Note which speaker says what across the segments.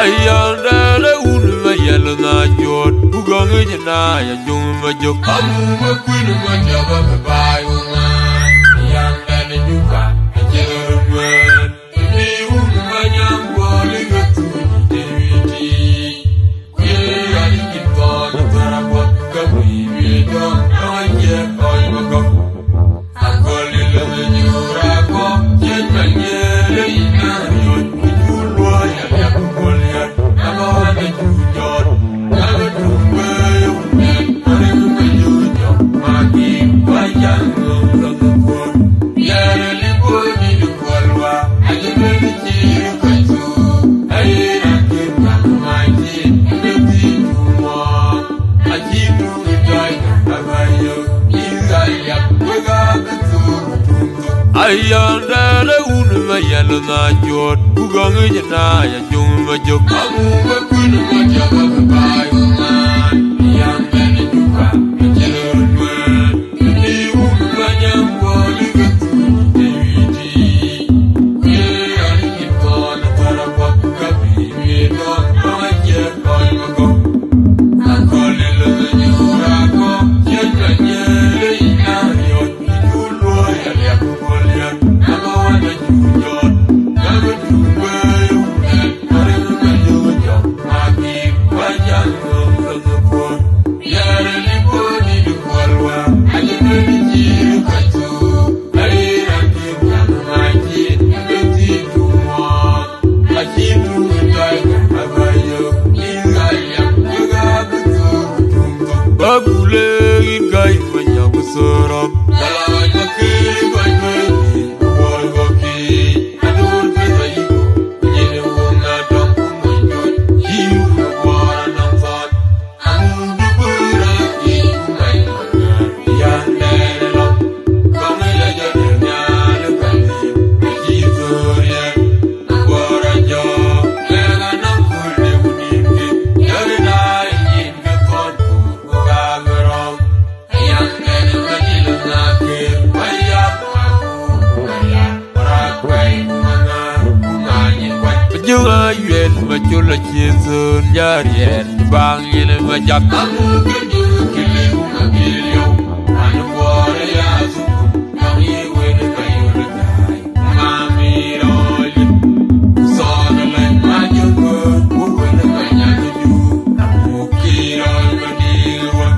Speaker 1: ayandele unma yelna jot ugonge na ya juma jok amu kwinu majaba bayuma yandele duka jerumwen ni unma nyambo ligatu deviti kwe ali kiton tarabo kabibi dom anje oyoko akoli le nyurako jetanyele inanyo julwa ya kukolia abawade jujot abetuwe unen ariwe jujo magi wajango lagukon yare liboni likolwa ajibeli chiru kachu ayena kinta maji ndeti tumo ajibu ujoina abayo izaya wega katuru ayandele unma yelna jot ugonge na ya juma jok amu kwinu majaba bayuma yandele duka jerumwen ni unma nyambo ligatu deviti kwe ali kiton tarabo kabibi dom anje oyoko akoli le nyurako jetanyele inanyo julwa ya kukolia abawade jujot abetuwe unen ariwe jujo magi wajango lagukon yare liboni likolwa ajibeli chiru kachu ayena kinta maji ndeti tumo ajibu ujoina abayo izaya wega katuru bagule ingai manyagusoram dalawan makiri gwajweni ubolgoki adur fizayiko nyene wonga donku manjot hiu wara namfat amundu bura ikumai manar yandere lo kame la jadil nyale kali kizoria wara jo lega namkulde unimke yare na injinke kontu gagarom yandere majil nake waya Juga yuen macula chizun yarien bangin majak amu keju kiliu magilio anu bore ya suku kami wen kayu lekai mami roli sonalen majugo wen kanya tuju amu kirol badiwa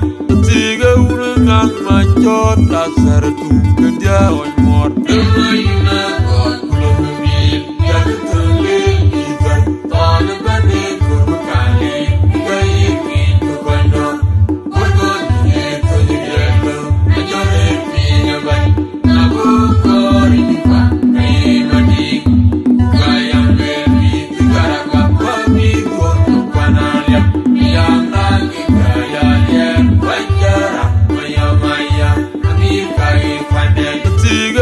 Speaker 1: tiga urang macot asar tu kedia on mor mayuna god kulum bil ya tulil izan ton bani kurkali gai ki tukando kurgon ye tujelo ajore pinya ban nabu kori dipa kai madi kaya bebi tigaraka babi go kanalia yang lagi kaya ye wajara maya maya ami kai pandai tiga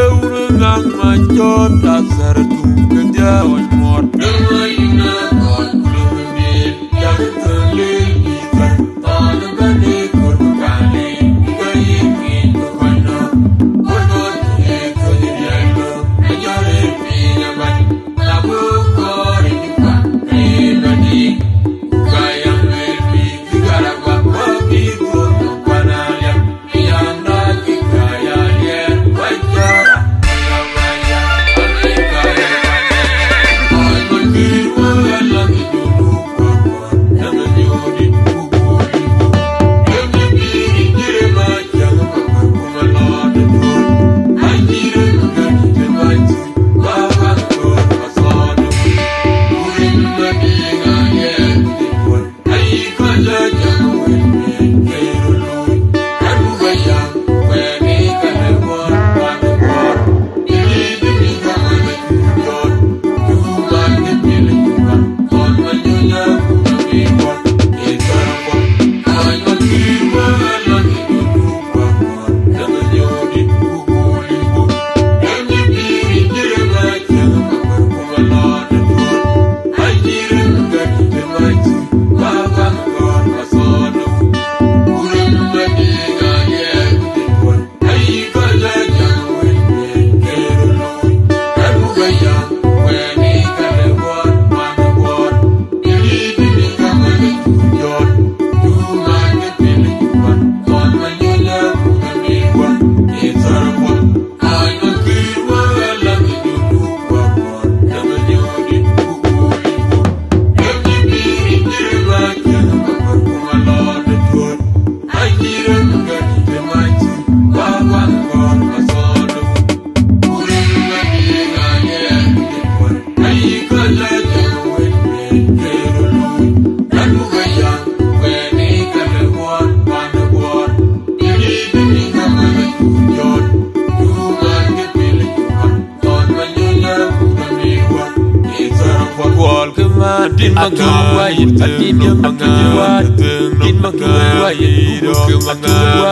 Speaker 1: man din makawa din makawa din makawa din makawa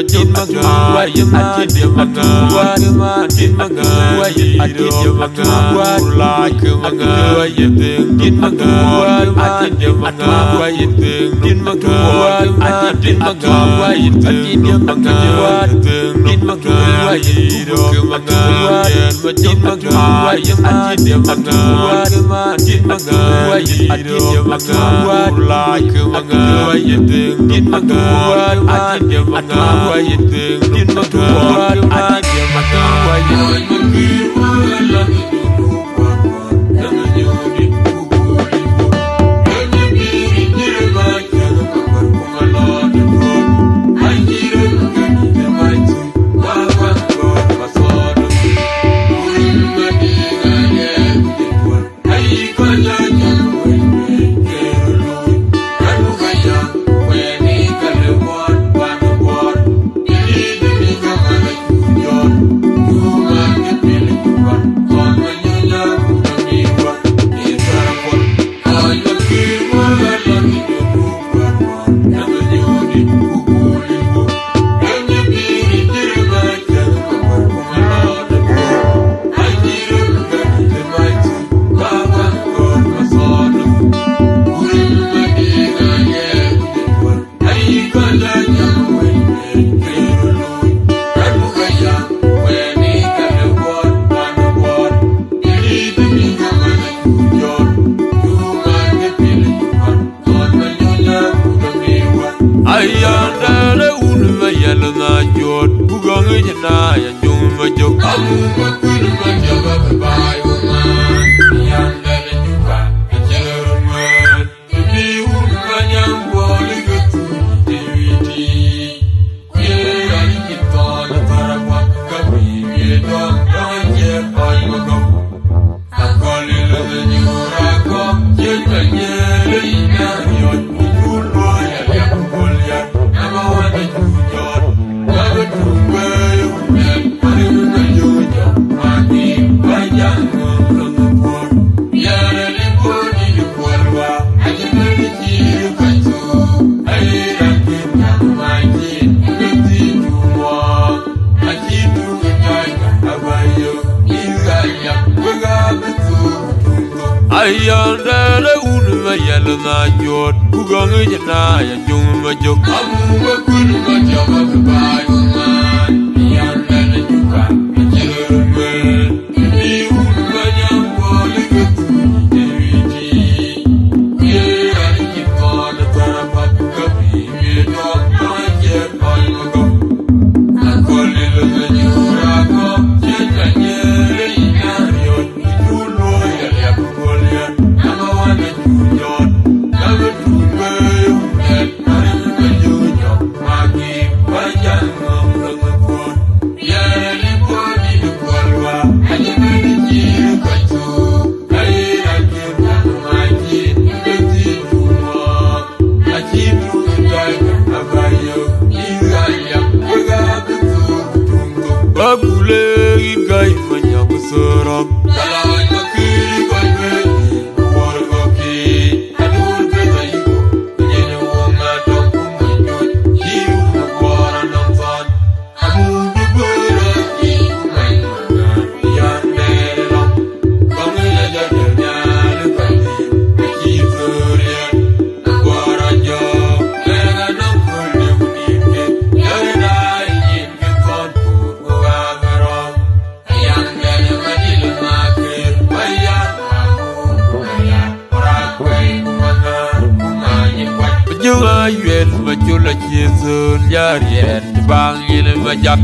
Speaker 1: din makawa din makawa din makawa din makawa like makawa din makawa din makawa din makawa din makawa din makawa din makawa din makawa din makawa din makawa din makawa like makawa din makawa din makawa din makawa ayandele unma yalna jot bugang jana ya jumma jok amu kun ma jaba bai man yandele juka jerme ni unma nyam bole gutu deviti ye ani ki kon tarapa kabi me no je pai mago akole le nyura ko jenya le inariyo tulo ya ya Yariet bang in my jack.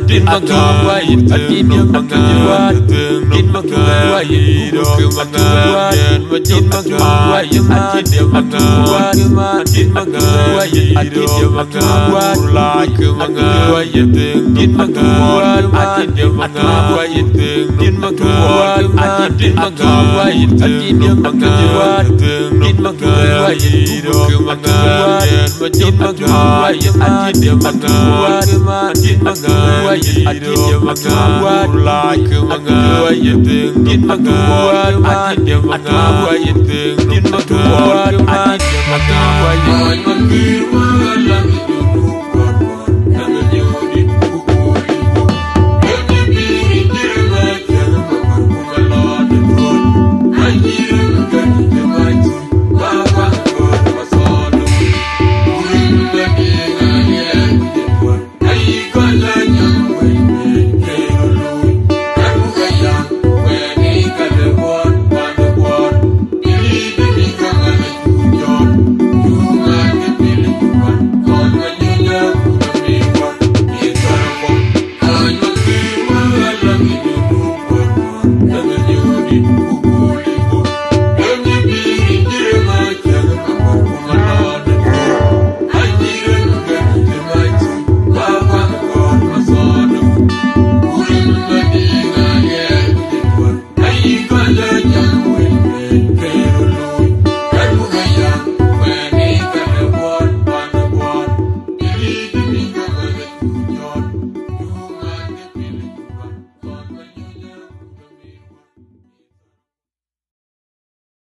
Speaker 1: Din magwa atin yung magwa din magwa yung magwa din magwa yung atin yung magwa din magwa atin yung magwa like magwa din magwa atin yung magwa din magwa atin magwa atin yung magwa din magwa yung magwa din magwa atin yung magwa din magwa atin yung magwa like magwa din magwa atin yung magwa din magwa atin yung magwa Yo